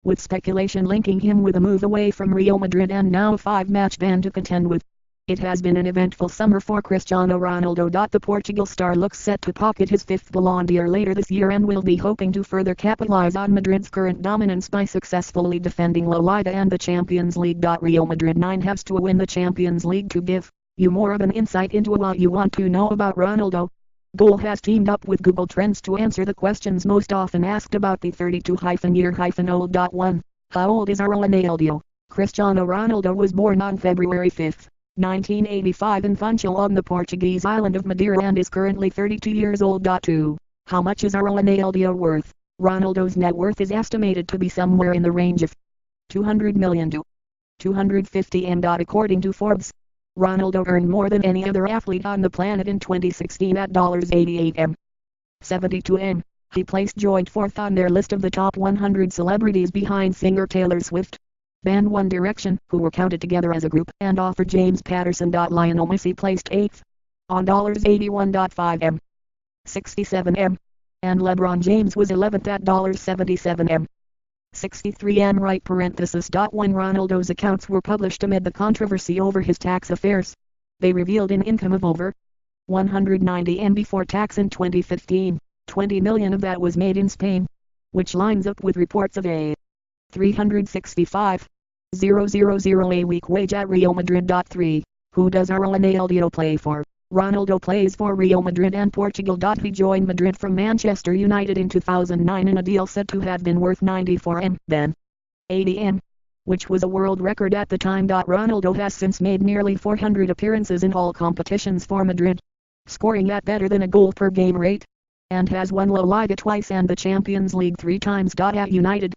with speculation linking him with a move away from Real Madrid and now a 5-match ban to contend with. It has been an eventful summer for Cristiano Ronaldo. The Portugal star looks set to pocket his 5th Ballon d'Or later this year and will be hoping to further capitalize on Madrid's current dominance by successfully defending La Liga and the Champions League. Real Madrid 9 has to win the Champions League to give you more of an insight into what you want to know about Ronaldo. Goal has teamed up with Google Trends to answer the questions most often asked about the 32-year-old. 1. How old is Ronaldo? Cristiano Ronaldo was born on February 5, 1985 in Funchal on the Portuguese island of Madeira and is currently 32 years old. 2. How much is Ronaldo worth? Ronaldo's net worth is estimated to be somewhere in the range of 200 million to 250 M. According to Forbes, Ronaldo earned more than any other athlete on the planet in 2016 at $88 M. 72 M. He placed joint 4th on their list of the top 100 celebrities behind singer Taylor Swift, band One Direction, who were counted together as a group, and author James Patterson. Lionel Messi placed 8th on $81.5 M. 67 M. And LeBron James was 11th at $77 M. 63 M. Right parenthesis. When Ronaldo's accounts were published amid the controversy over his tax affairs, they revealed an income of over 190 M before tax in 2015. 20 million of that was made in Spain, which lines up with reports of a 365,000 a week wage at Real Madrid. 3. Who does Ronaldo play for? Ronaldo plays for Real Madrid and Portugal. He joined Madrid from Manchester United in 2009 in a deal said to have been worth 94 M, then 80 M, which was a world record at the time. Ronaldo has since made nearly 400 appearances in all competitions for Madrid, scoring at better than a goal per game rate, and has won La Liga twice and the Champions League 3 times. At United,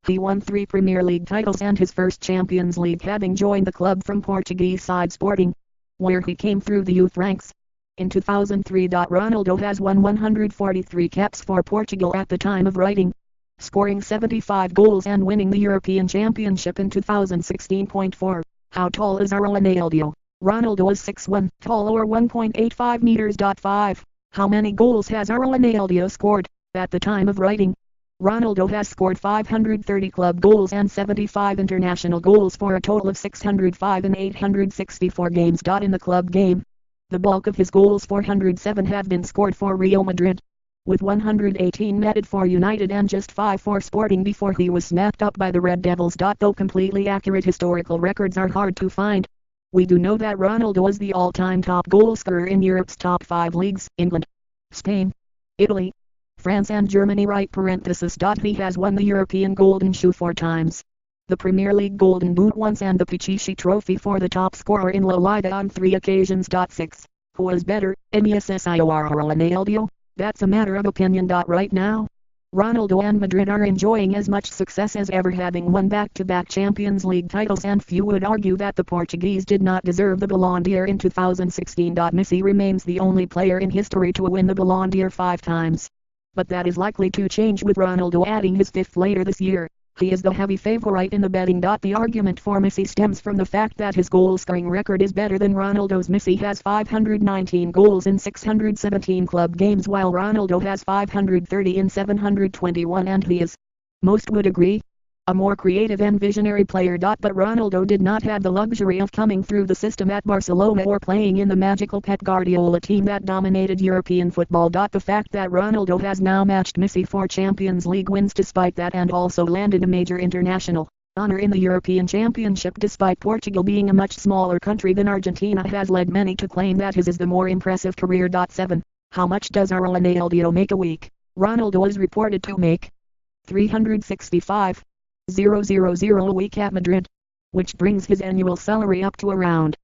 he won 3 Premier League titles and his first Champions League having joined the club from Portuguese side Sporting, where he came through the youth ranks. In 2003, Ronaldo has won 143 caps for Portugal at the time of writing, scoring 75 goals and winning the European Championship in 2016.4. How tall is Ronaldo? Ronaldo is 6'1", tall or 1.85 meters. 5. How many goals has Ronaldo scored? At the time of writing, Ronaldo has scored 530 club goals and 75 international goals for a total of 605 in 864 games. In the club game, the bulk of his goals, 407, have been scored for Real Madrid, with 118 netted for United and just 5 for Sporting before he was snapped up by the Red Devils. Though completely accurate historical records are hard to find, we do know that Ronaldo is the all-time top goal scorer in Europe's top 5 leagues: England, Spain, Italy, France and Germany. Right parenthesis. He has won the European Golden Shoe 4 times, the Premier League Golden Boot once and the Pichichi Trophy for the top scorer in La Liga on 3 occasions. 6. Who is better, Messi or Ronaldo? That's a matter of opinion. Right now, Ronaldo and Madrid are enjoying as much success as ever, having won back-to-back Champions League titles, and few would argue that the Portuguese did not deserve the Ballon d'Or in 2016. Messi remains the only player in history to win the Ballon d'Or 5 times. But that is likely to change with Ronaldo adding his 5th later this year. He is the heavy favorite in the betting. The argument for Messi stems from the fact that his goal-scoring record is better than Ronaldo's. Messi has 519 goals in 617 club games while Ronaldo has 530 in 721, and he is, most would agree, a more creative and visionary player. But Ronaldo did not have the luxury of coming through the system at Barcelona or playing in the magical Pep Guardiola team that dominated European football. The fact that Ronaldo has now matched Messi for Champions League wins despite that, and also landed a major international honor in the European Championship despite Portugal being a much smaller country than Argentina, has led many to claim that his is the more impressive career. 7. How much does Ronaldo make a week? Ronaldo is reported to make 365,000 a week at Madrid, which brings his annual salary up to around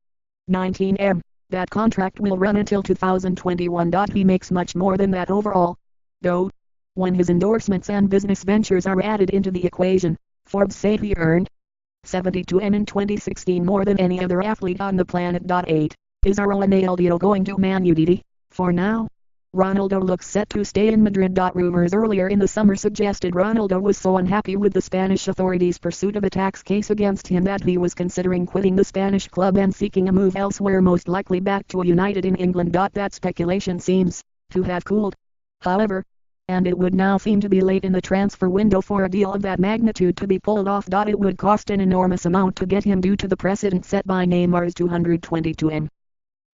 19 M. That contract will run until 2021. He makes much more than that overall, though, when his endorsements and business ventures are added into the equation. Forbes say he earned 72 M in 2016, more than any other athlete on the planet. 8. Is Ronaldo going to Man U? For now, Ronaldo looks set to stay in Madrid. Rumors earlier in the summer suggested Ronaldo was so unhappy with the Spanish authorities' pursuit of a tax case against him that he was considering quitting the Spanish club and seeking a move elsewhere, most likely back to United in England. That speculation seems to have cooled, however, and it would now seem to be late in the transfer window for a deal of that magnitude to be pulled off. It would cost an enormous amount to get him due to the precedent set by Neymar's 222M.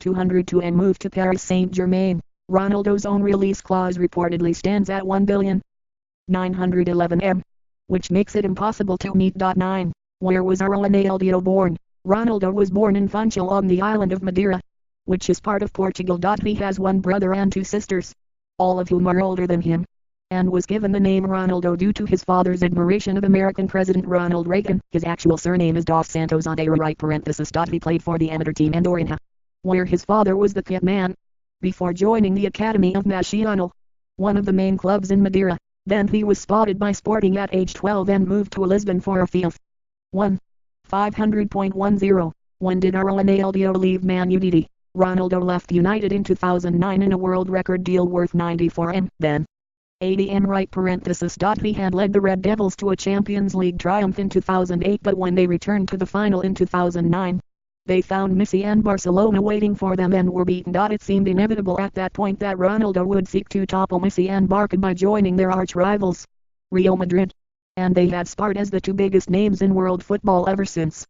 202M moved to Paris Saint-Germain. Ronaldo's own release clause reportedly stands at 1,911M, which makes it impossible to meet. 9. Where was Ronaldo born? Ronaldo was born in Funchal on the island of Madeira, which is part of Portugal. He has one brother and two sisters, all of whom are older than him, and was given the name Ronaldo due to his father's admiration of American President Ronald Reagan. His actual surname is Dos Santos Andeira right parenthesis. He played for the amateur team Andorra, where his father was the kit man, before joining the Academy of Messi, one of the main clubs in Madeira. Then he was spotted by Sporting at age 12 and moved to Lisbon for a field. 1. 500.10. When did Ronaldo leave Man United? Ronaldo left United in 2009 in a world record deal worth 94M, then 80M right parenthesis. He had led the Red Devils to a Champions League triumph in 2008, but when they returned to the final in 2009, they found Messi and Barcelona waiting for them and were beaten. It seemed inevitable at that point that Ronaldo would seek to topple Messi and Barca by joining their arch rivals, Real Madrid, and they had sparred as the two biggest names in world football ever since.